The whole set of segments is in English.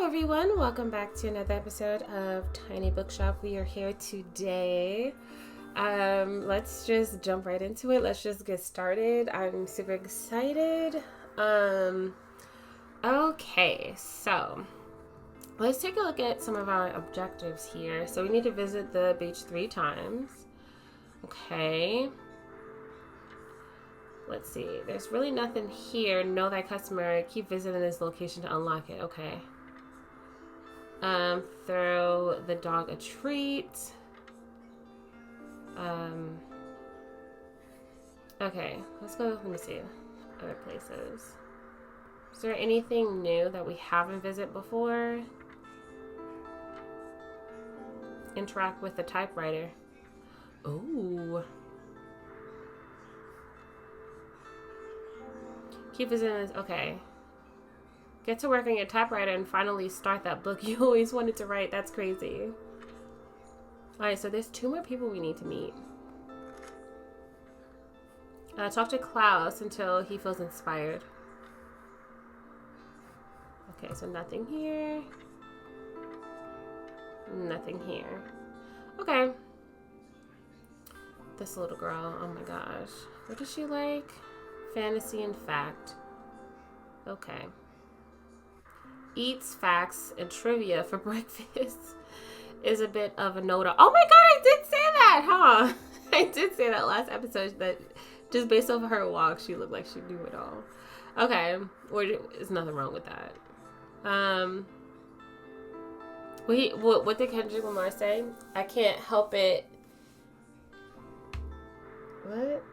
Hello everyone, welcome back to another episode of Tiny Book Shop. We are here today. Let's just jump right into it. Let's just get started. I'm super excited. Okay, so let's take a look at some of our objectives here. So we need to visit the beach 3 times. Okay. Let's see. There's really nothing here. Know thy customer. Keep visiting this location to unlock it. Okay. Throw the dog a treat. Okay. Let's go. Let me see. Other places. Is there anything new that we haven't visited before? Interact with the typewriter. Ooh. Keep visiting this. Okay. Get to work on your typewriter and finally start that book you always wanted to write. That's crazy. Alright, so there's 2 more people we need to meet. Talk to Klaus until he feels inspired. Okay, so nothing here. Nothing here. Okay. This little girl. Oh my gosh. What does she like? Fantasy and fact. Okay. Eats facts and trivia for breakfast is a bit of a note. Oh my god, I did say that, huh? I did say that last episode that just based off of her walk, she looked like she knew it all. Okay. Or there's nothing wrong with that. What did Kendrick Lamar say? I can't help it. What?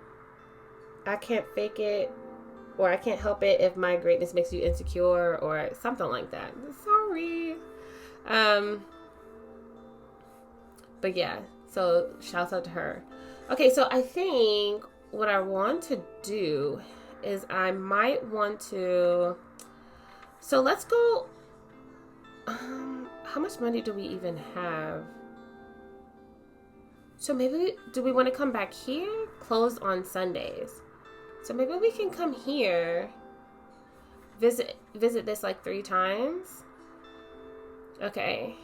I can't fake it, or I can't help it if my greatness makes you insecure, or something like that. Sorry. But yeah, so shouts out to her. Okay, so I think what I want to do is I might want to, so let's go, how much money do we even have? So maybe, do we want to come back here? Closed on Sundays. So maybe we can come here, visit this like 3 times. Okay.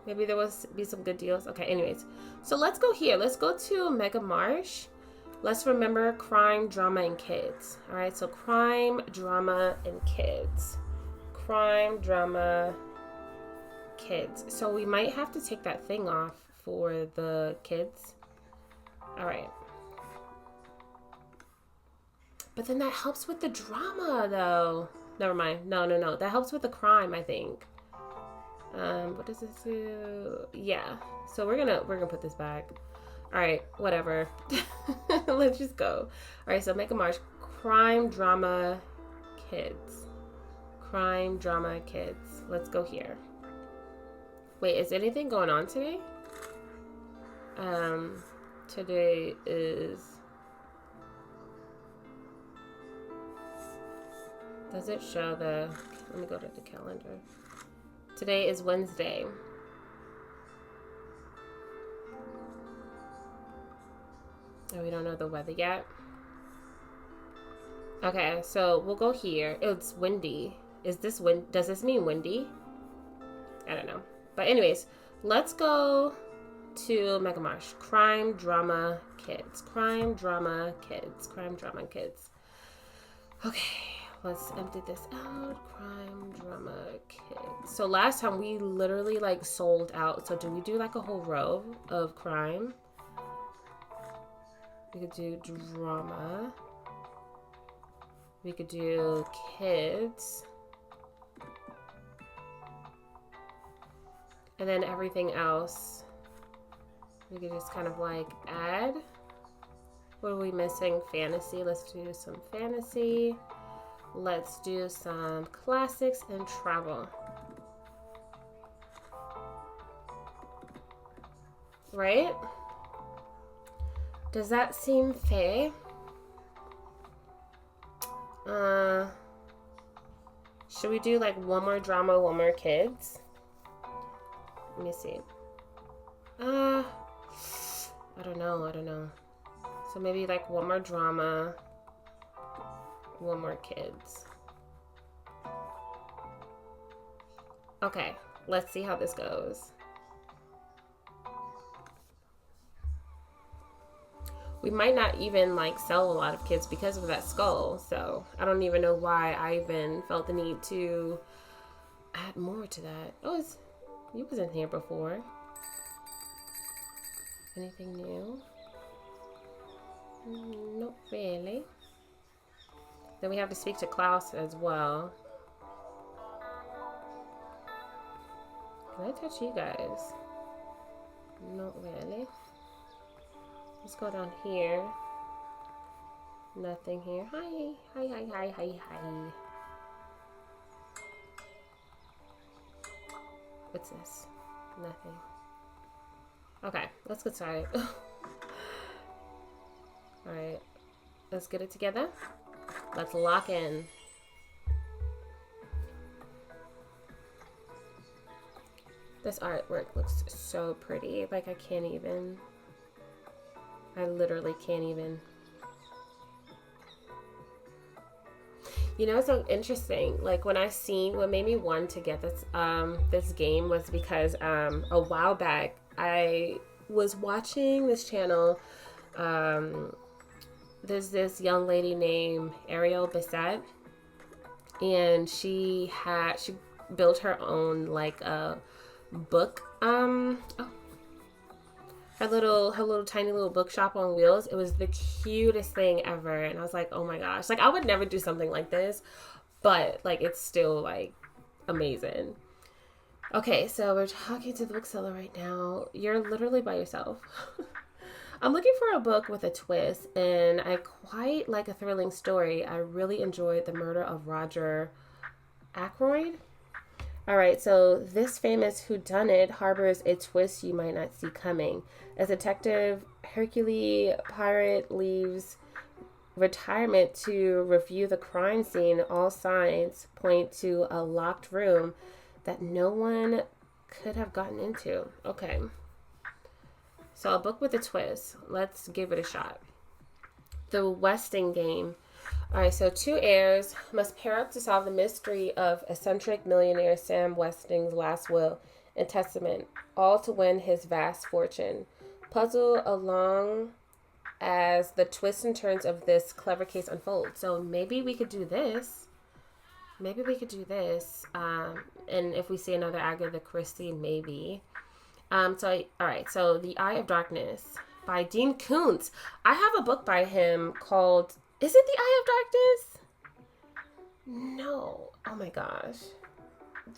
Maybe there will be some good deals. Okay, anyways. So let's go here. Let's go to Mega Marsh. Let's remember crime, drama, and kids. All right, so crime, drama, and kids. Crime, drama, kids. So we might have to take that thing off for the kids. All right. But then that helps with the drama, though. Never mind. No. That helps with the crime, I think. What does this do? Yeah. So we're gonna put this back. All right. Whatever. Let's just go. All right. So make a march. Crime, drama, kids. Crime, drama, kids. Let's go here. Wait. Is anything going on today? Today is. Does it show the... Let me go to the calendar. Today is Wednesday. Oh, we don't know the weather yet. Okay, so we'll go here. It's windy. Is this wind? Does this mean windy? I don't know. But anyways, let's go to Mega Marsh. Crime, drama, kids. Crime, drama, kids. Crime, drama, kids. Okay. Let's empty this out. Crime, drama, kids. So last time we literally like sold out. So do we do like a whole row of crime? We could do drama. We could do kids. And then everything else, we could just kind of like add. What are we missing? Fantasy. Let's do some fantasy. Let's do some classics and travel. Right? Does that seem fair? Should we do like 1 more drama, 1 more kids? Let me see. I don't know. So maybe like 1 more drama, 1 more kids. Okay, let's see how this goes. We might not even like sell a lot of kits because of that skull. So I don't even know why I even felt the need to add more to that. Oh, you was in here before. Anything new? Not really. Then we have to speak to Klaus as well. Can I touch you guys? Not really. Let's go down here. Nothing here. Hi. Hi, hi, hi, hi, hi. What's this? Nothing. Okay, let's get started. Alright. Let's get it together. Let's lock in. This artwork looks so pretty. Like I literally can't even. You know, it's so interesting. Like what made me want to get this game was because a while back I was watching this channel. There's this young lady named Ariel Bissett, and she built her own like a book. Her little tiny little bookshop on wheels. It was the cutest thing ever. And I was like, oh my gosh. Like I would never do something like this, but like it's still like amazing. Okay, so we're talking to the bookseller right now. You're literally by yourself. I'm looking for a book with a twist, and I quite like a thrilling story. I really enjoyed The Murder of Roger Ackroyd. All right, so this famous whodunit harbors a twist you might not see coming. As Detective Hercule Poirot leaves retirement to review the crime scene, all signs point to a locked room that no one could have gotten into. Okay. So a book with a twist. Let's give it a shot. The Westing Game. All right, so two heirs must pair up to solve the mystery of eccentric millionaire Sam Westing's last will and testament, all to win his vast fortune. Puzzle along as the twists and turns of this clever case unfold. So maybe we could do this. And if we see another Agatha Christie, maybe. All right, so The Eye of Darkness by Dean Koontz. I have a book by him called... Is it The Eye of Darkness? No. Oh my gosh.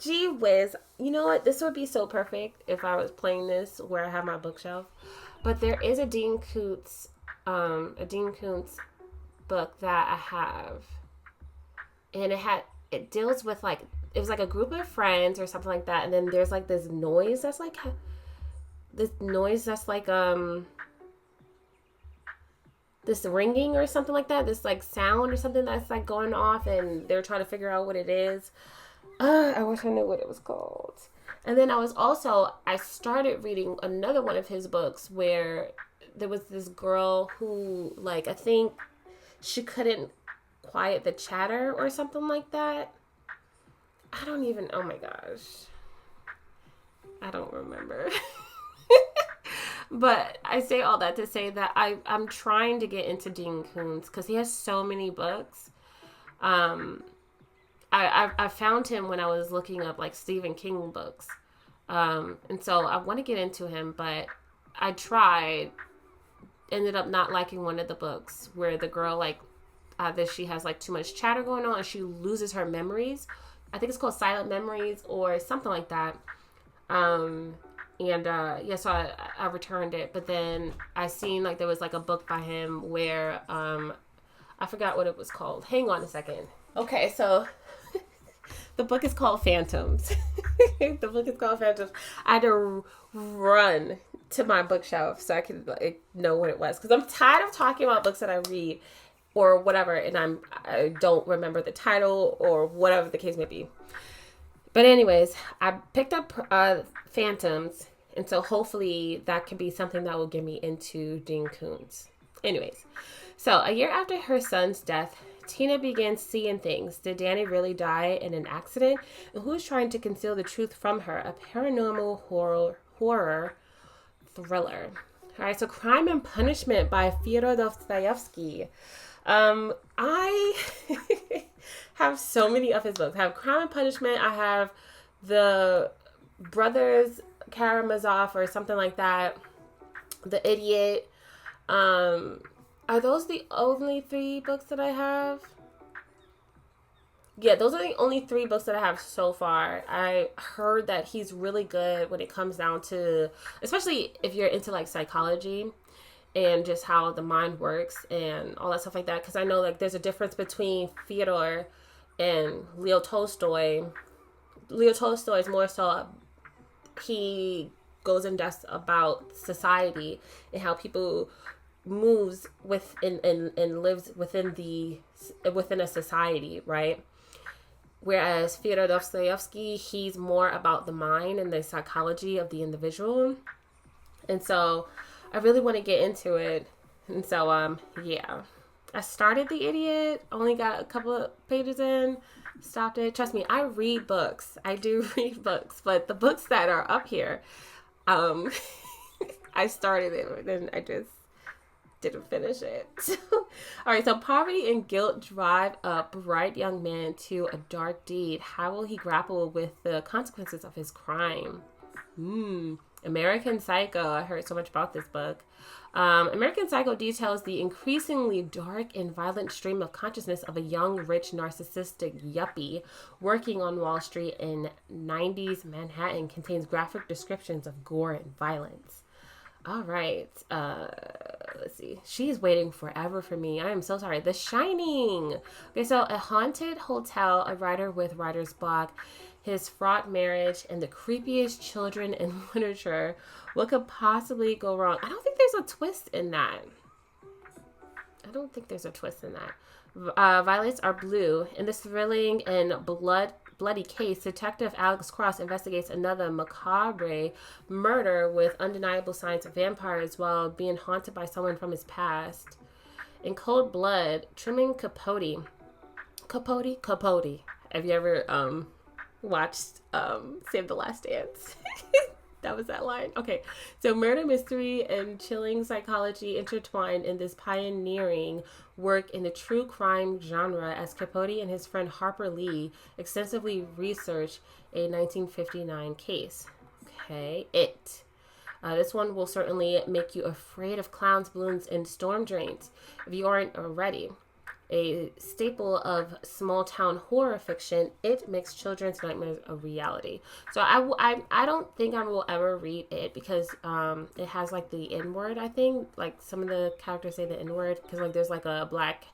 Gee whiz. You know what? This would be so perfect if I was playing this where I have my bookshelf. But there is a Dean Koontz book that I have. And it deals with like, it was like a group of friends or something like that. And then there's like this noise that's like this ringing or something like that, this like sound or something that's like going off, and they're trying to figure out what it is. I wish I knew what it was called. And then I started reading another one of his books where there was this girl who, like, I think she couldn't quiet the chatter or something like that. Oh my gosh. I don't remember. But I say all that to say that I'm trying to get into Dean Koontz because he has so many books. I found him when I was looking up like Stephen King books. And so I want to get into him, but I tried, ended up not liking one of the books where the girl like either she has like too much chatter going on and she loses her memories. I think it's called Silent Memories or something like that. So I returned it, but then I seen like there was like a book by him where I forgot what it was called. Hang on a second. Okay, so the book is called Phantoms. The book is called Phantoms. I had to run to my bookshelf so I could like know what it was, because I'm tired of talking about books that I read or whatever, and I don't remember the title or whatever the case may be. But anyways, I picked up Phantoms, and so hopefully that could be something that will get me into Dean Koontz. Anyways, so a year after her son's death, Tina begins seeing things. Did Danny really die in an accident? And who's trying to conceal the truth from her? A paranormal horror thriller. All right, so Crime and Punishment by Fyodor Dostoevsky. I have so many of his books. I have Crime and Punishment. I have the Brothers Karamazov or something like that. The Idiot. Are those the only 3 books that I have? Yeah, those are the only 3 books that I have so far. I heard that he's really good when it comes down to, especially if you're into like psychology and just how the mind works and all that stuff like that. Because I know like there's a difference between Fyodor and Leo Tolstoy. Leo Tolstoy is more so, he goes in depth about society and how people moves within and lives within a society, right? Whereas Fyodor Dostoevsky, he's more about the mind and the psychology of the individual. And so I really want to get into it. And so yeah. I started The Idiot, only got a couple of pages in, stopped it. Trust me, I read books. I do read books, but the books that are up here, I started it and I just didn't finish it. All right, so poverty and guilt drive a bright young man to a dark deed. How will he grapple with the consequences of his crime? American Psycho. I heard so much about this book. American Psycho details the increasingly dark and violent stream of consciousness of a young, rich, narcissistic yuppie working on Wall Street in 90s Manhattan. Contains graphic descriptions of gore and violence. All right. Let's see. She's waiting forever for me. I am so sorry. The Shining. Okay, so a haunted hotel, a writer with writer's block, his fraught marriage, and the creepiest children in literature. What could possibly go wrong? I don't think there's a twist in that. Violets are blue. In this thrilling and bloody case, Detective Alex Cross investigates another macabre murder with undeniable signs of vampires while being haunted by someone from his past. In Cold Blood, Truman Capote. Have you ever watched Save the Last Dance? That was that line. Okay, so murder mystery and chilling psychology intertwined in this pioneering work in the true crime genre as Capote and his friend Harper Lee extensively research a 1959 case. Okay, this one will certainly make you afraid of clowns, balloons, and storm drains if you aren't already. A staple of small town horror fiction, it makes children's nightmares a reality. So I don't think I will ever read it because it has like the N-word. I think like some of the characters say the N-word because like there's like a black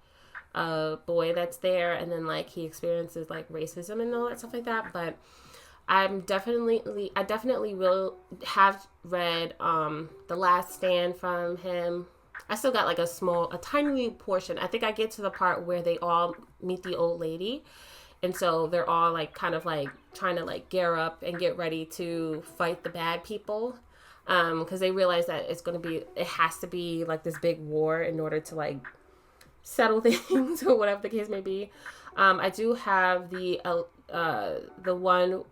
boy that's there and then like he experiences like racism and all that stuff like that. But I definitely will have read The Last Stand from him. I still got like a tiny portion. I think I get to the part where they all meet the old lady. And so they're all like kind of like trying to like gear up and get ready to fight the bad people. Because they realize that it has to be like this big war in order to like settle things or whatever the case may be. I do have the one,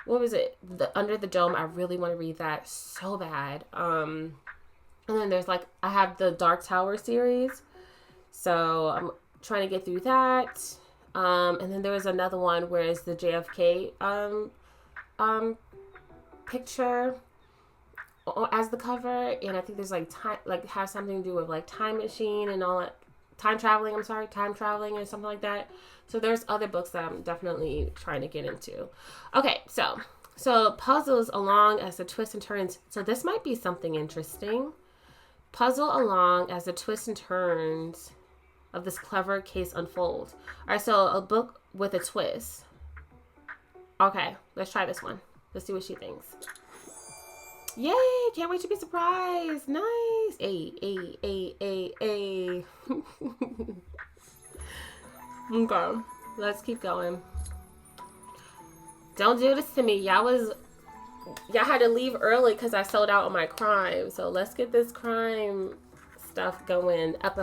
what was it? The Under the Dome. I really want to read that so bad. And then there's like, I have the Dark Tower series. So I'm trying to get through that. And then there was another one where it's the JFK picture as the cover. And I think there's like has something to do with like time machine and all that. Time traveling or something like that. So there's other books that I'm definitely trying to get into. Okay, so puzzles along as the twists and turns. So this might be something interesting. Puzzle along as the twists and turns of this clever case unfold. All right, so a book with a twist. Okay, let's try this one. Let's see what she thinks. Yay! Can't wait to be surprised. Nice. A. Okay, let's keep going. Don't do this to me. Y'all had to leave early because I sold out on my crime. So let's get this crime stuff going. Up.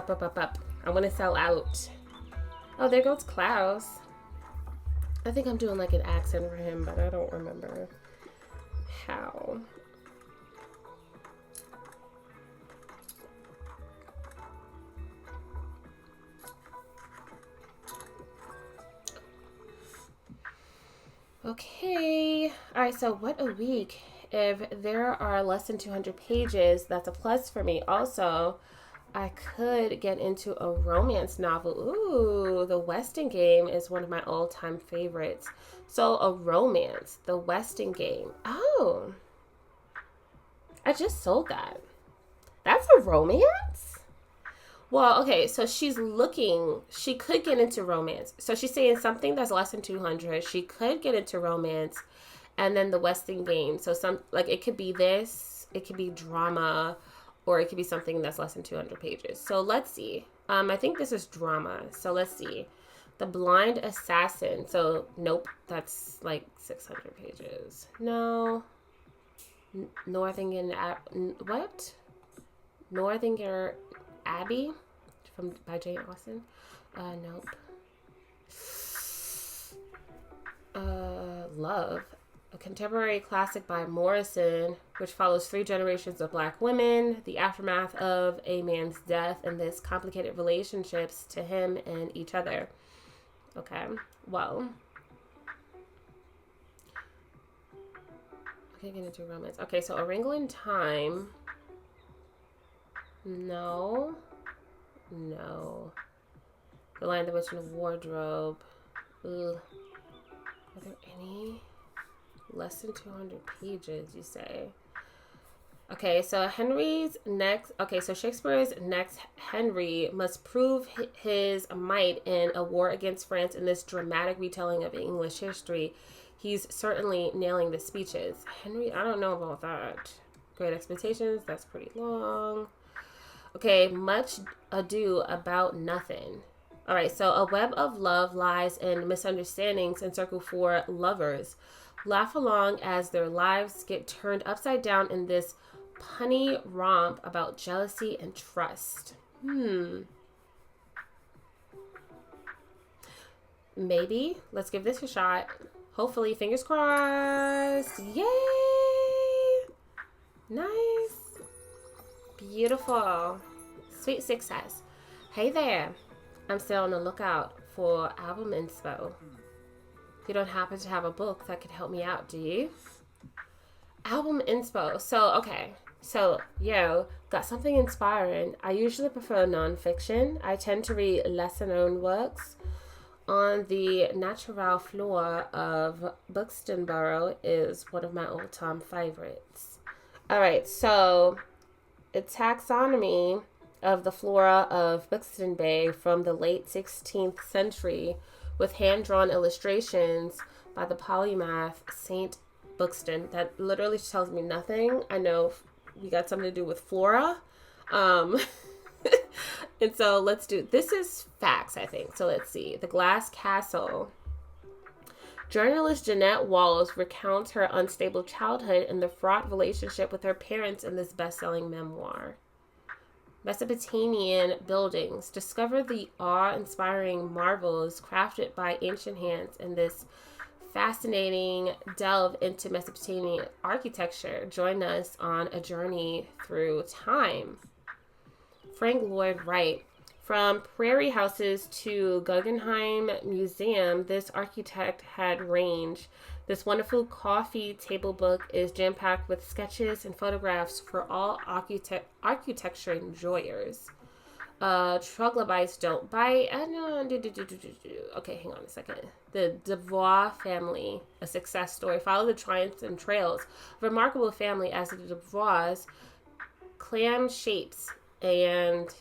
I want to sell out. Oh, there goes Klaus. I think I'm doing like an accent for him, but I don't remember how. Okay. All right, so what a week. If there are less than 200 pages, that's a plus for me. Also, I could get into a romance novel. Ooh, The Weston Game is one of my all-time favorites. So, a romance, The Weston Game. Oh, I just sold that. That's a romance? Well, okay, so she could get into romance. So she's saying something that's less than 200. She could get into romance, and then the Weston Game. So it could be this, it could be drama, or it could be something that's less than 200 pages. So let's see. I think this is drama. So let's see. The Blind Assassin. So nope, that's like 600 pages. No. What? Northanger Abbey by Jane Austen. Nope. Love, a contemporary classic by Morrison, which follows 3 generations of Black women, the aftermath of a man's death, and this complicated relationships to him and each other. Okay, well, okay, get into romance. Okay, so A Wrinkle in Time. No. The Lion, the Witch, and the Wardrobe. Ugh. Are there any less than 200 pages, you say? Okay, so Shakespeare's next Henry must prove his might in a war against France in this dramatic retelling of English history. He's certainly nailing the speeches. Henry, I don't know about that. Great Expectations, that's pretty long. Okay, Much Ado About Nothing. All right, so a web of love, lies, and misunderstandings encircle 4 lovers. Laugh along as their lives get turned upside down in this punny romp about jealousy and trust. Maybe. Let's give this a shot. Hopefully, fingers crossed. Yay! Nice. Beautiful. Sweet success. Hey there. I'm still on the lookout for album inspo. You don't happen to have a book that could help me out, do you? Album inspo. So, okay. So, got something inspiring. I usually prefer nonfiction. I tend to read lesser known works. On the Natural Flora of Buxton Borough is one of my all-time favorites. All right, so a taxonomy of the flora of Buxton Bay from the late 16th century with hand-drawn illustrations by the polymath Saint Buxton. That literally tells me nothing. I know we got something to do with flora. And so this is facts, I think. So let's see. The Glass Castle. Journalist Jeanette Walls recounts her unstable childhood and the fraught relationship with her parents in this best-selling memoir. Mesopotamian buildings. Discover the awe-inspiring marvels crafted by ancient hands in this fascinating delve into Mesopotamian architecture. Join us on a journey through time. Frank Lloyd Wright. From prairie houses to Guggenheim Museum, this architect had range. This wonderful coffee table book is jam-packed with sketches and photographs for all architecture enjoyers. Troglodytes don't bite. Okay, hang on a second. The Devois family, a success story. Follow the triumphs and trails. A remarkable family as the Devois, clan shapes and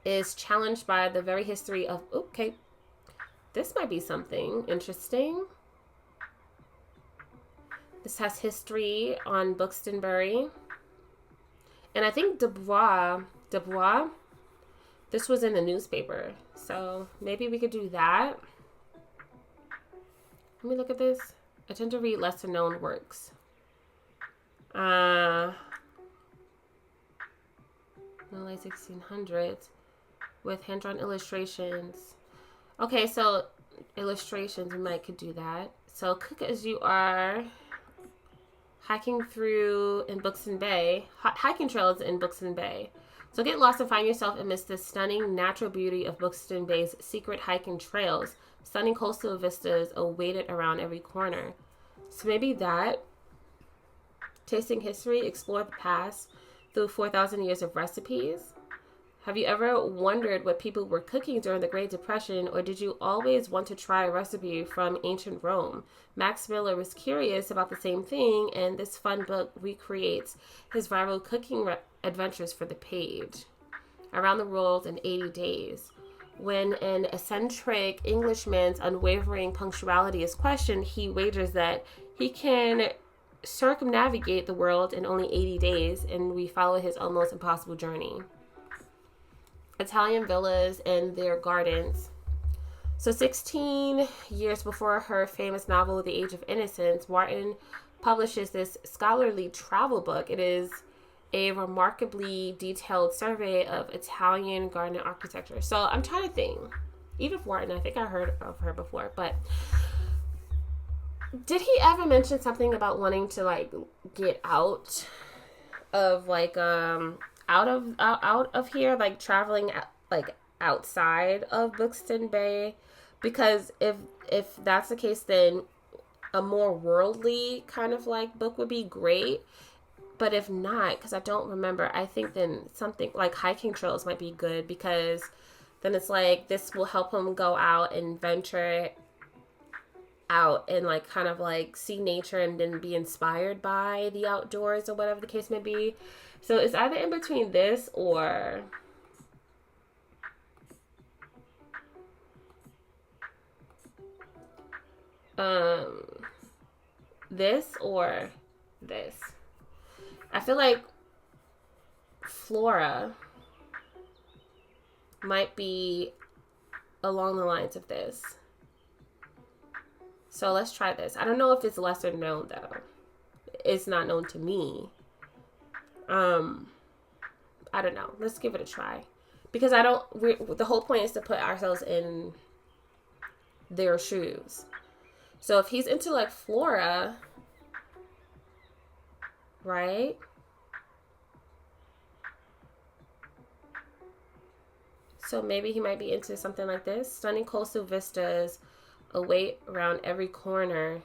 is challenged by the very history of... Okay, this might be something interesting. This has history on Buxtonbury. And I think Dubois, this was in the newspaper. So maybe we could do that. Let me look at this. I tend to read lesser known works. The late 1600s. with hand-drawn illustrations. Okay, so illustrations, we might could do that. So cook as you are hiking through in Buxton Bay, hiking trails in Buxton Bay. So get lost and find yourself amidst the stunning natural beauty of Buxton Bay's secret hiking trails. Stunning coastal vistas awaited around every corner. So maybe that. Tasting history, explore the past through 4,000 years of recipes. Have you ever wondered what people were cooking during the Great Depression, or did you always want to try a recipe from ancient Rome? Max Miller was curious about the same thing, and this fun book recreates his viral cooking adventures for the page. Around the world in 80 days. When an eccentric Englishman's unwavering punctuality is questioned, he wagers that he can circumnavigate the world in only 80 days, and we follow his almost impossible journey. Italian villas and their gardens. So 16 years before her famous novel, The Age of Innocence, Warton publishes this scholarly travel book. It is a remarkably detailed survey of Italian garden architecture. So I'm trying to think. Edith Wharton, I think I heard of her before, but did he ever mention something about wanting to like get out of like out of here, like traveling like outside of Buxton Bay? Because if that's the case, then a more worldly kind of like book would be great. But if not, because I don't remember, I think then something like hiking trails might be good, because then it's like this will help him go out and venture out and like kind of like see nature and then be inspired by the outdoors or whatever the case may be. So it's either in between this or this or this. I feel like Flora might be along the lines of this. So let's try this. I don't know if it's lesser known though. It's not known to me. I don't know. Let's give it a try. Because the whole point is to put ourselves in their shoes. So if he's into like Flora, right? So maybe he might be into something like this. Stunning coastal vistas await around every corner.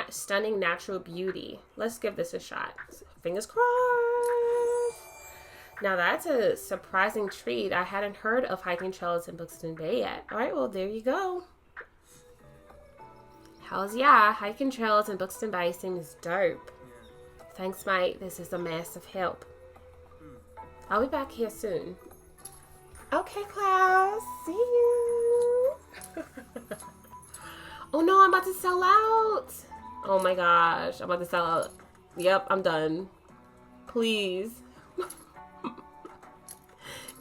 Stunning natural beauty. Let's give this a shot. Fingers crossed. Now that's a surprising treat. I hadn't heard of hiking trails in Buxton Bay yet. All right, well, there you go. Hells yeah, hiking trails in Buxton Bay seems dope. Thanks, mate. This is a massive help. I'll be back here soon. Okay, Klaus. See you. Oh no, I'm about to sell out. Oh my gosh, I'm about to sell out. Yep, I'm done. Please.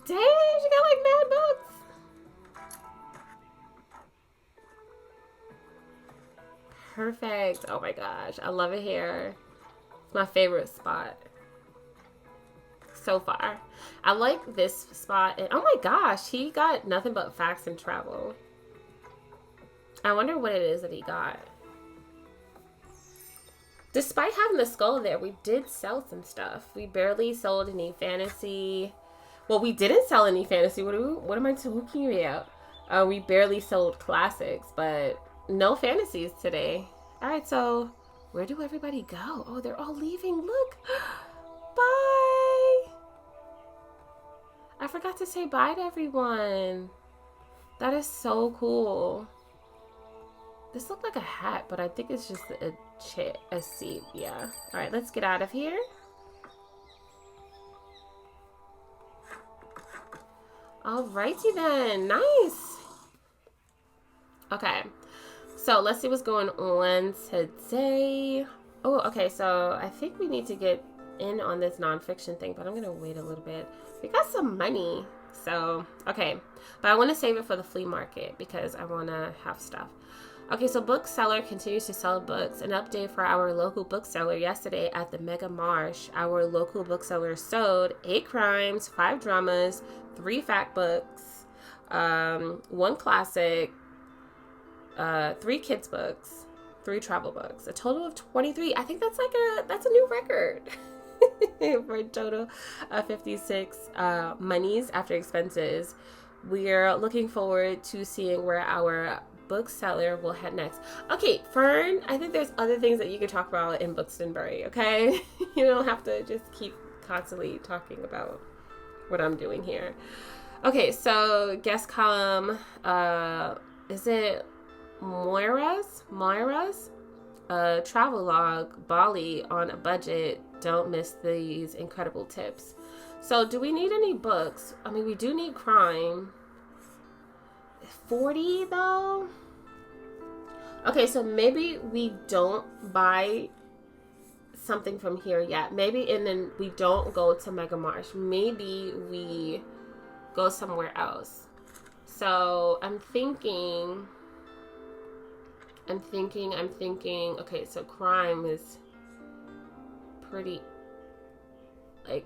Dang, she got like mad books. Perfect. Oh my gosh, I love it here. It's my favorite spot so far. I like this spot. And oh my gosh, he got nothing but facts and travel. I wonder what it is that he got. Despite having the skull there, we did sell some stuff. We barely sold any fantasy. Well, we didn't sell any fantasy. What am I talking about? We barely sold classics, but no fantasies today. All right, so where do everybody go? Oh, they're all leaving. Look. Bye. I forgot to say bye to everyone. That is so cool. This looked like a hat, but I think it's just a seat. Yeah. All right, let's get out of here. Alrighty then. Nice. Okay. So let's see what's going on today. Oh, okay. So I think we need to get in on this nonfiction thing, but I'm going to wait a little bit. We got some money. So, okay. But I want to save it for the flea market because I want to have stuff. Okay, so Bookseller continues to sell books. An update for our local bookseller yesterday at the Mega Marsh. Our local bookseller sold 8 crimes, 5 dramas, 3 fact books, 1 classic, 3 kids books, 3 travel books, a total of 23. I think that's a new record. For a total of 56 monies after expenses. We're looking forward to seeing where our bookseller will head next. Okay, Fern, I think there's other things that you could talk about in Bookstonbury, okay? You don't have to just keep constantly talking about what I'm doing here. Okay, so guest column, is it Moira's? Travel log, Bali on a budget. Don't miss these incredible tips. So do we need any books? I mean, we do need crime. 40 though? Okay, so maybe we don't buy something from here yet. Maybe, and then we don't go to Mega Marsh. Maybe we go somewhere else. So I'm thinking, okay, so crime is pretty, like,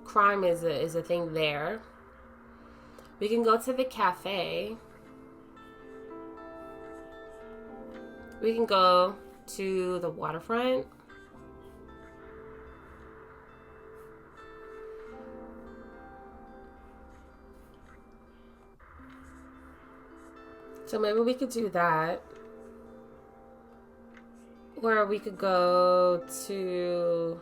crime is a thing there. We can go to the cafe. We can go to the waterfront. So maybe we could do that. Or we could go to...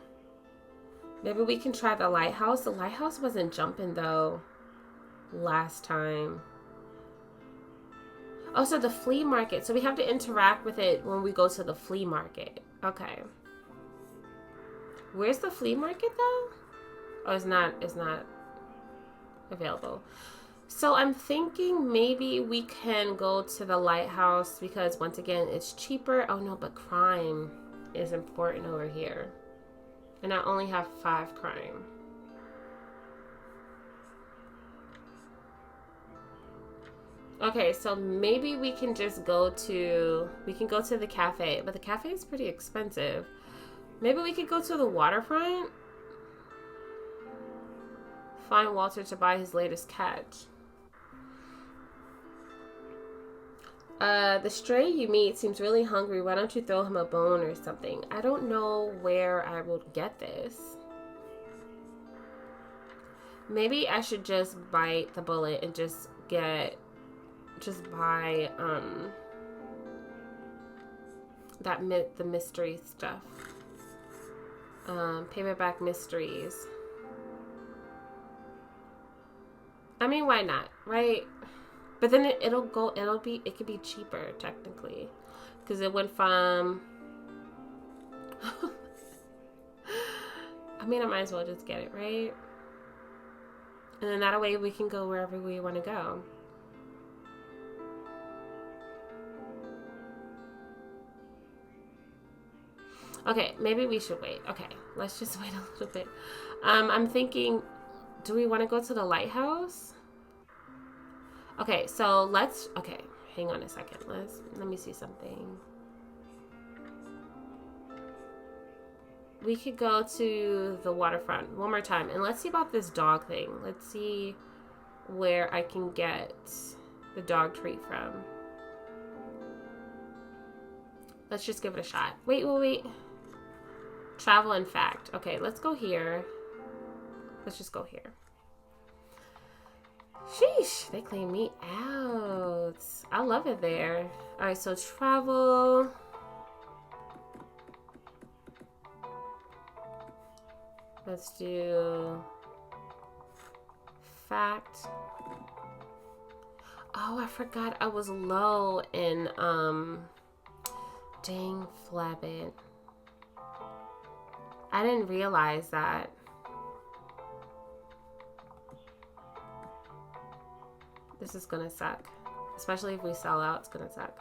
Maybe we can try the lighthouse. The lighthouse wasn't jumping though last time. Also, the flea market. So we have to interact with it when we go to the flea market. Okay. Where's the flea market though? Oh, it's not available. So I'm thinking maybe we can go to the lighthouse because once again, it's cheaper. Oh no, but crime is important over here. And I only have 5 crime. Okay, so maybe we can just go to the cafe, but the cafe is pretty expensive. Maybe we could go to the waterfront. Find Walter to buy his latest catch. The stray you meet seems really hungry. Why don't you throw him a bone or something? I don't know where I will get this. Maybe I should just bite the bullet and just buy the mystery stuff. Paperback mysteries. I mean, why not, right? But then it could be cheaper technically, because it went from. I mean, I might as well just get it, right? And then that way we can go wherever we want to go. Okay, maybe we should wait. Okay, let's just wait a little bit. I'm thinking, do we want to go to the lighthouse? Okay, so okay, hang on a second. Let me see something. We could go to the waterfront one more time. And let's see about this dog thing. Let's see where I can get the dog treat from. Let's just give it a shot. Wait. Travel and fact. Okay, let's go here. Let's just go here. Sheesh, they clean me out. I love it there. All right, so travel. Let's do fact. Oh, I forgot I was low in dang flabbit. I didn't realize that. This is gonna suck. Especially if we sell out, it's gonna suck.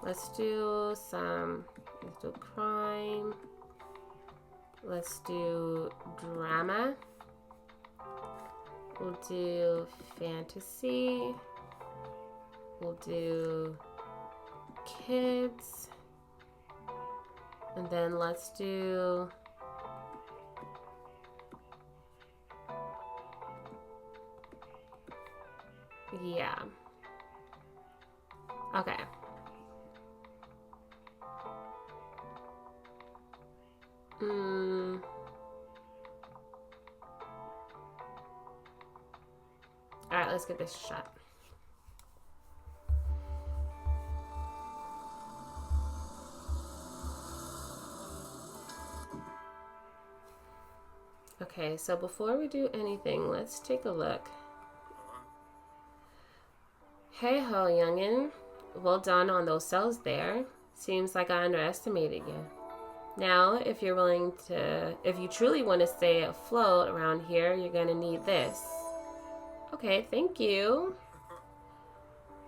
Let's do crime. Let's do drama. We'll do fantasy. We'll do kids. And then let's do Okay. Alright, let's give this a shot. Okay, so before we do anything, let's take a look. Hey ho, youngin'. Well done on those cells there. Seems like I underestimated you. Now, if you truly want to stay afloat around here, you're gonna need this. Okay, thank you.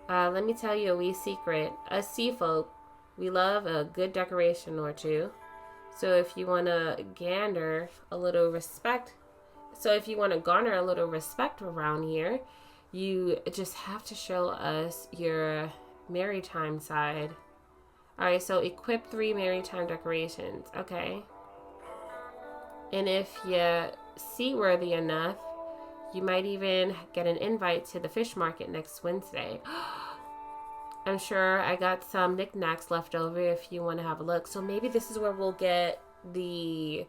Let me tell you a wee secret. Us sea folk, we love a good decoration or two. So if you want to garner a little respect around here, you just have to show us your maritime side. Alright, so equip 3 maritime decorations. Okay. And if you're seaworthy enough, you might even get an invite to the fish market next Wednesday. I'm sure I got some knickknacks left over if you want to have a look. So maybe this is where we'll get the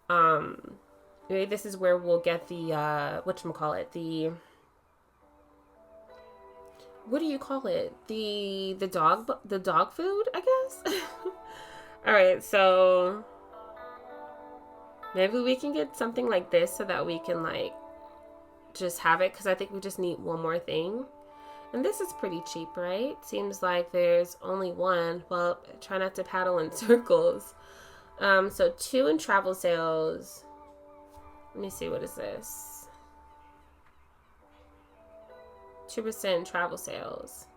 whatchamacallit, what do you call it? The dog food, I guess. All right, so maybe we can get something like this so that we can like just have it, because I think we just need one more thing. And this is pretty cheap, right? Seems like there's only one. Well, try not to paddle in circles. So 2 in travel sales. Let me see, what is this? 2% travel sales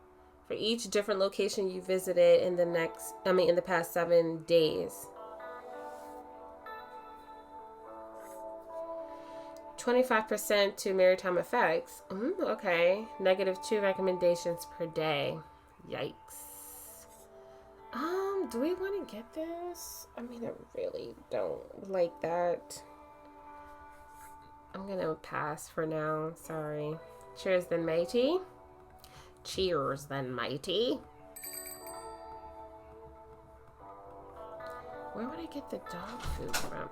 for each different location you visited in the past 7 days. 25% to maritime effects. Okay. -2 recommendations per day. Yikes. Do we want to get this? I mean, I really don't like that. I'm gonna pass for now. Sorry. Cheers then, matey. Cheers then, matey. Where would I get the dog food from?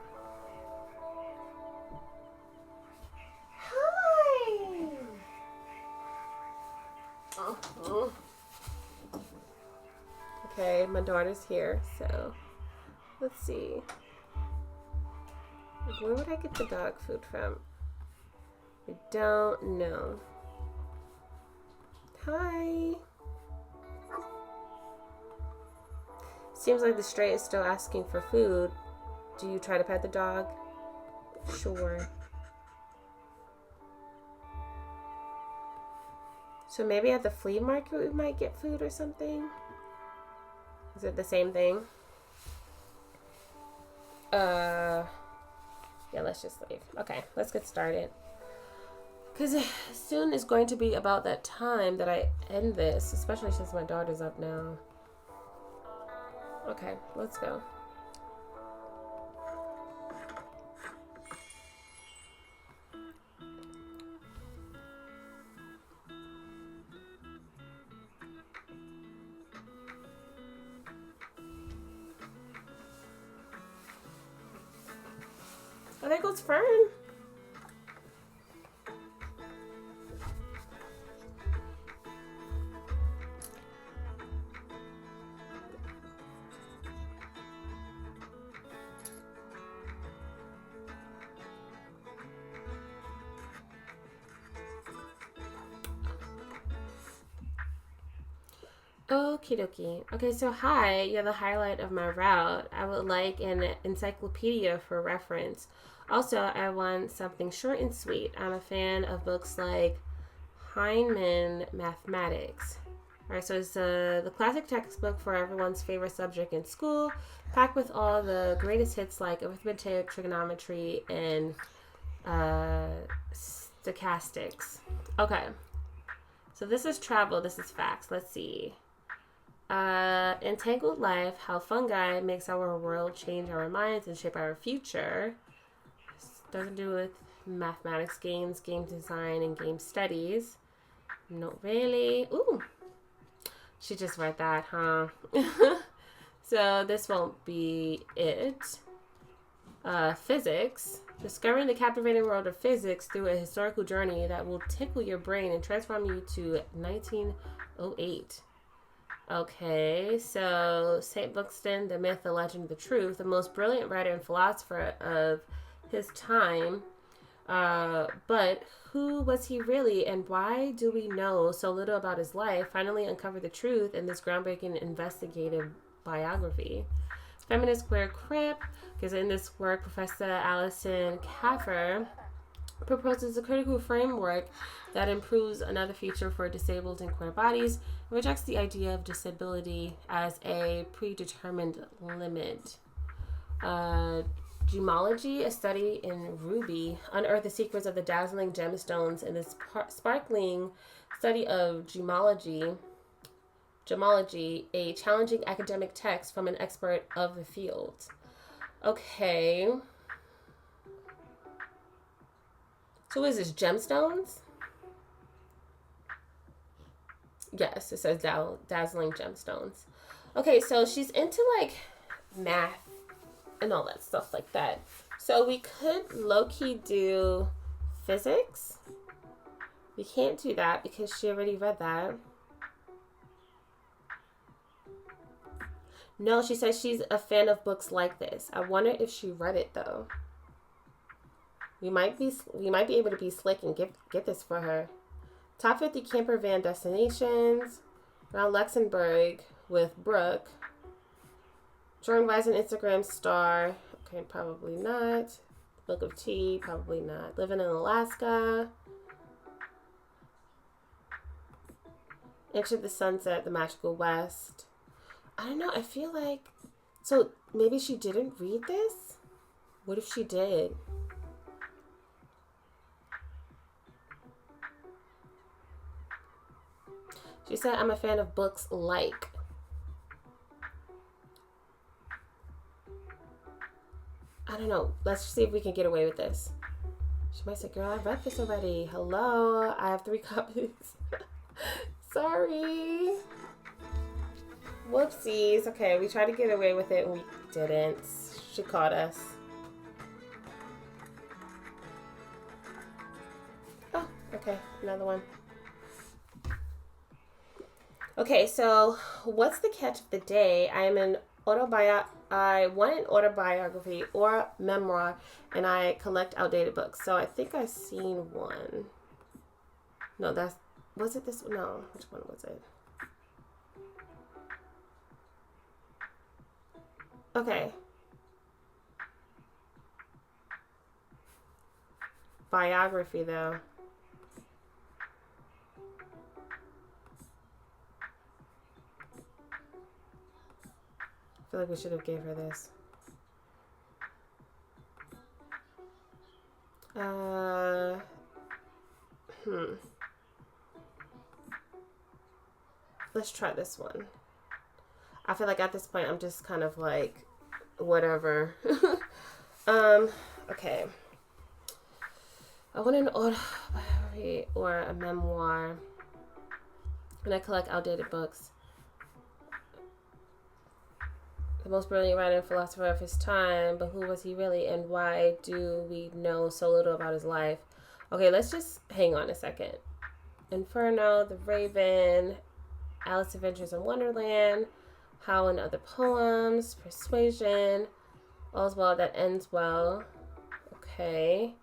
Okay, my daughter's here, so let's see. Where would I get the dog food from? I don't know. Hi. Seems like the stray is still asking for food. Do you try to pet the dog? Sure. So maybe at the flea market we might get food or something? Is it the same thing? Yeah, let's just leave. Okay, let's get started. Because soon is going to be about that time that I end this, especially since my daughter's up now. Okay, let's go. Oh, there goes Fern. Okie dokie. Okay, so hi, you're the highlight of my route. I would like an encyclopedia for reference. Also, I want something short and sweet. I'm a fan of books like Heinemann Mathematics. Alright, so it's the classic textbook for everyone's favorite subject in school, packed with all the greatest hits like arithmetic, trigonometry, and stochastics. Okay, so this is travel, this is facts. Let's see. Entangled Life, How Fungi Makes Our World Change Our Minds and Shape Our Future. Doesn't do with mathematics, games, game design, and game studies. Not really. Ooh. She just read that, huh? So this won't be it. Physics. Discovering the captivating world of physics through a historical journey that will tickle your brain and transform you to 1908. Okay, so St. Buxton, the myth, the legend, the truth, the most brilliant writer and philosopher of his time. But who was he really, and why do we know so little about his life? Finally uncover the truth in this groundbreaking investigative biography. Feminist Queer Crip, because in this work, Professor Alison Kaffer proposes a critical framework that improves another feature for disabled and queer bodies and rejects the idea of disability as a predetermined limit. Gemology, a study in ruby, unearthed the secrets of the dazzling gemstones in this sparkling study of gemology, a challenging academic text from an expert of the field. Okay. So what is this, gemstones? Yes, it says dazzling gemstones. Okay, so she's into like math and all that stuff like that. So we could low-key do physics. We can't do that because she already read that. No, she says she's a fan of books like this. I wonder if she read it though. We might be able to be slick and get this for her. Top 50 camper van destinations around Luxembourg with Brooke. Join Rising Instagram star. Okay, probably not. Book of Tea, probably not. Living in Alaska. Into the Sunset, the Magical West. I don't know. I feel like... So, maybe she didn't read this? What if she did? She said, I'm a fan of books like... I don't know. Let's see if we can get away with this. She might say, girl, I read this already. Hello. I have 3 copies. Sorry. Whoopsies. Okay, we tried to get away with it and we didn't. She caught us. Oh, okay. Another one. Okay, so what's the catch of the day? I want an autobiography or memoir, and I collect outdated books. So I think I've seen one. No, was it this one? No, which one was it? Okay. Biography, though. I feel like we should have gave her this. Let's try this one. I feel like at this point I'm just kind of like whatever. Okay. I want an autobiography or a memoir. And I collect outdated books. The most brilliant writer and philosopher of his time, but who was he really, and why do we know so little about his life? Okay, let's just hang on a second. Inferno, The Raven, Alice Adventures in Wonderland, How and Other Poems, Persuasion, All's Well That Ends Well. Okay.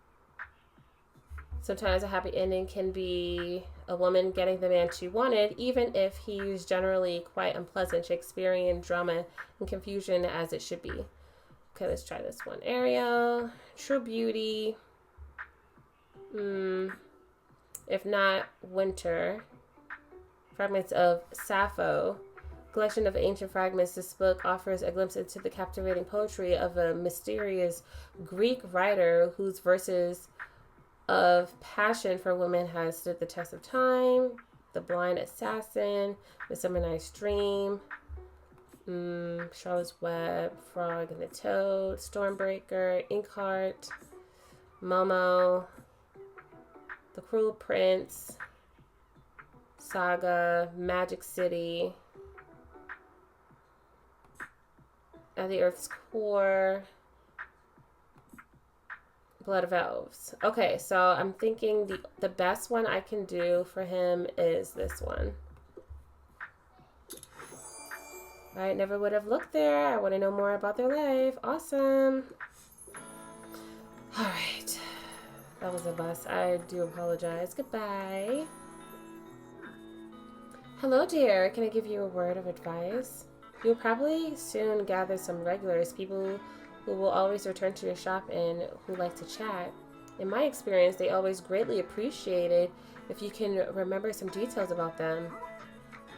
Sometimes a happy ending can be a woman getting the man she wanted, even if he's generally quite unpleasant. Shakespearean drama and confusion as it should be. Okay, let's try this one. Ariel, True Beauty. If not, Winter. Fragments of Sappho. Collection of ancient fragments. This book offers a glimpse into the captivating poetry of a mysterious Greek writer whose verses of passion for women has stood the test of time. The Blind Assassin, Midsummer Night's Dream, Charlotte's Web, Frog and the Toad, Stormbreaker, Inkheart, Momo, The Cruel Prince, Saga, Magic City, At the Earth's core. Blood of Elves. Okay, so I'm thinking the best one I can do for him is this one. I never would have looked there. I want to know more about their life. Awesome. All right. That was a bus. I do apologize. Goodbye. Hello, dear. Can I give you a word of advice? You'll probably soon gather some regulars, people who will always return to your shop and who like to chat. In my experience, they always greatly appreciate it if you can remember some details about them.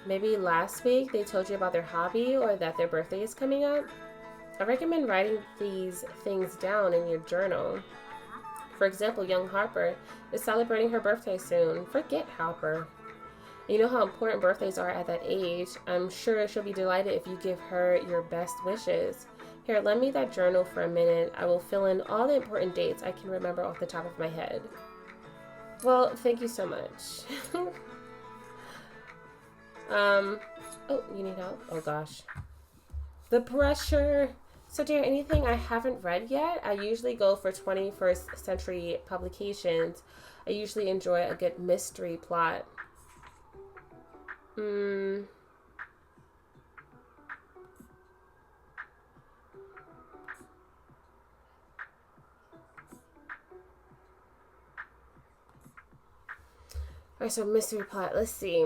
Maybe last week they told you about their hobby or that their birthday is coming up. I recommend writing these things down in your journal. For example, young Harper is celebrating her birthday soon. Forget Harper. You know how important birthdays are at that age. I'm sure she'll be delighted if you give her your best wishes. Here, lend me that journal for a minute. I will fill in all the important dates I can remember off the top of my head. Well, thank you so much. Oh, you need help? Oh gosh. The pressure. So dear, anything I haven't read yet? I usually go for 21st century publications. I usually enjoy a good mystery plot. Alright, so mystery plot. Let's see.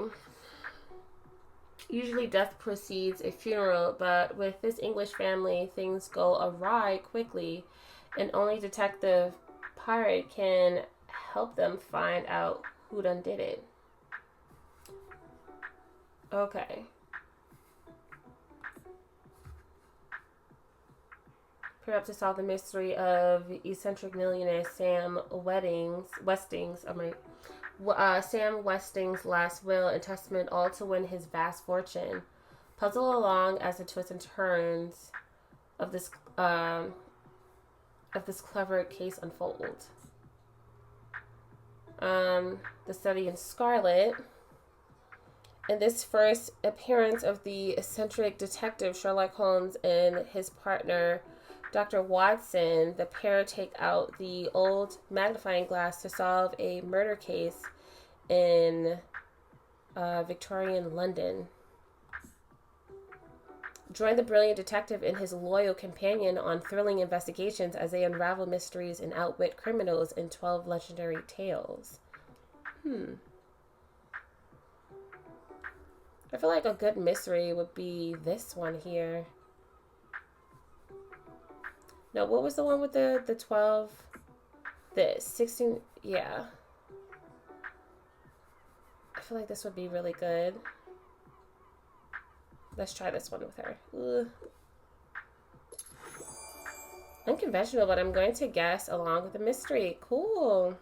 Usually death precedes a funeral, but with this English family, things go awry quickly, and only Detective Pirate can help them find out who done did it. Okay. Prepare up to solve the mystery of eccentric millionaire Sam Sam Westing's last will and testament, all to win his vast fortune. Puzzle along as the twists and turns of this clever case unfold. The Study in Scarlet. In this first appearance of the eccentric detective Sherlock Holmes and his partner Dr. Watson, the pair take out the old magnifying glass to solve a murder case in Victorian London. Join the brilliant detective and his loyal companion on thrilling investigations as they unravel mysteries and outwit criminals in 12 legendary tales. I feel like a good mystery would be this one here. No, what was the one with the 12? The 16, yeah. I feel like this would be really good. Let's try this one with her. Ugh. Unconventional, but I'm going to guess along with the mystery. Cool.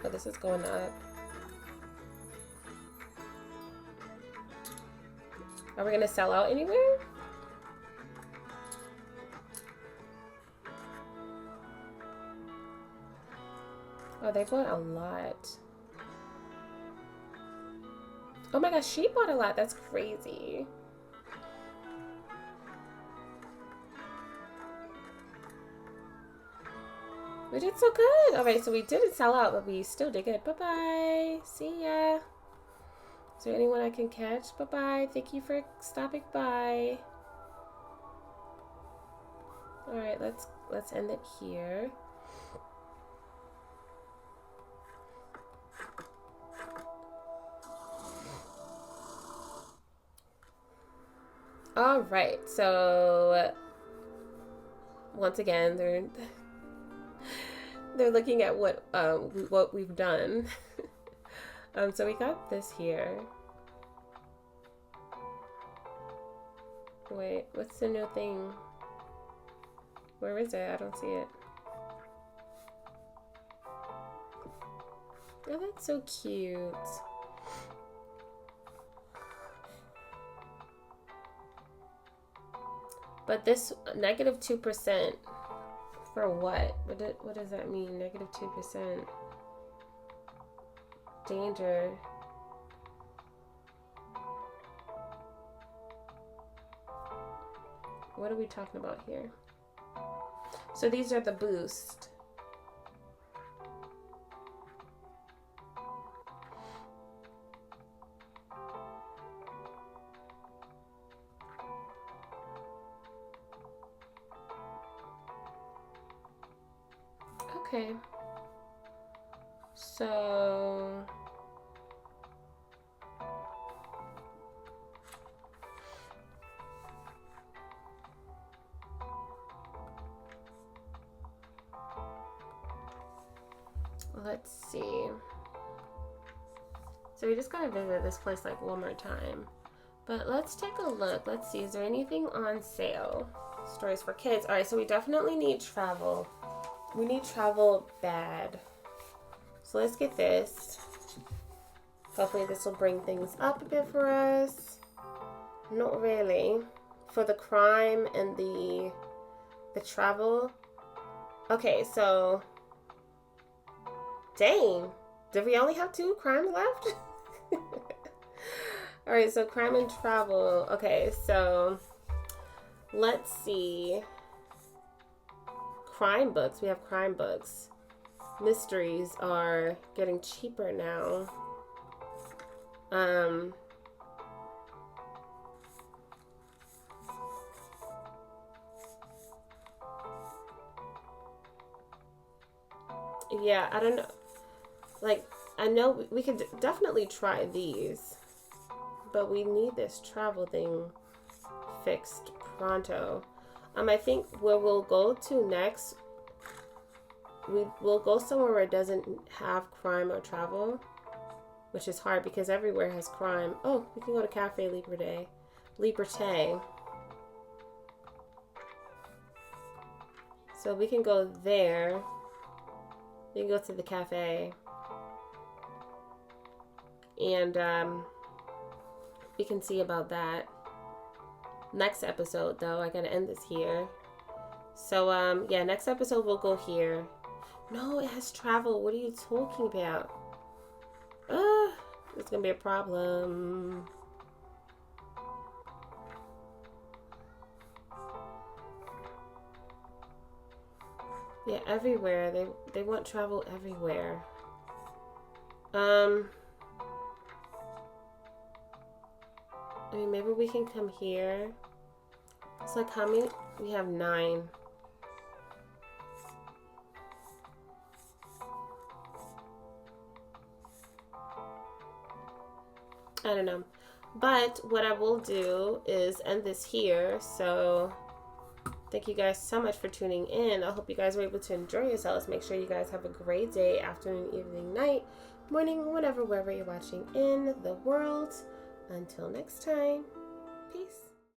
Oh, this is going up. Are we going to sell out anywhere? Oh, they bought a lot. Oh my gosh, she bought a lot. That's crazy. We did so good. Alright, so we didn't sell out, but we still did good. Bye-bye. See ya. Is there anyone I can catch? Bye-bye. Thank you for stopping by. Alright, let's end it here. All right, so once again, they're looking at what we've done. So we got this here. Wait, what's the new thing? Where is it? I don't see it. Oh, that's so cute. But this -2% for what? What does that mean? -2%. Danger. What are we talking about here? So these are the boost. Okay. So let's see. So we just gotta visit this place like one more time. But let's take a look. Let's see, is there anything on sale? Stories for kids. All right, so we definitely need travel. We need travel bad. So let's get this. Hopefully this will bring things up a bit for us. Not really. For the crime and the travel. Okay, so dang. Did we only have 2 crimes left? All right, so crime and travel. Okay, so let's see. Crime books. We have crime books. Mysteries are getting cheaper now. Yeah, I don't know. Like, I know we could definitely try these, but we need this travel thing fixed pronto. I think where we'll go to next, we'll go somewhere where it doesn't have crime or travel, which is hard because everywhere has crime. Oh, we can go to Cafe Liberté. So we can go there. We can go to the cafe. And we can see about that. Next episode, though, I gotta end this here. So, yeah, next episode we'll go here. No, it has travel. What are you talking about? It's gonna be a problem. Yeah, everywhere. They want travel everywhere. I mean, maybe we can come here. It's like how many? We have 9. I don't know. But what I will do is end this here. So thank you guys so much for tuning in. I hope you guys were able to enjoy yourselves. Make sure you guys have a great day, afternoon, evening, night, morning, whenever, wherever you're watching in the world. Until next time, peace.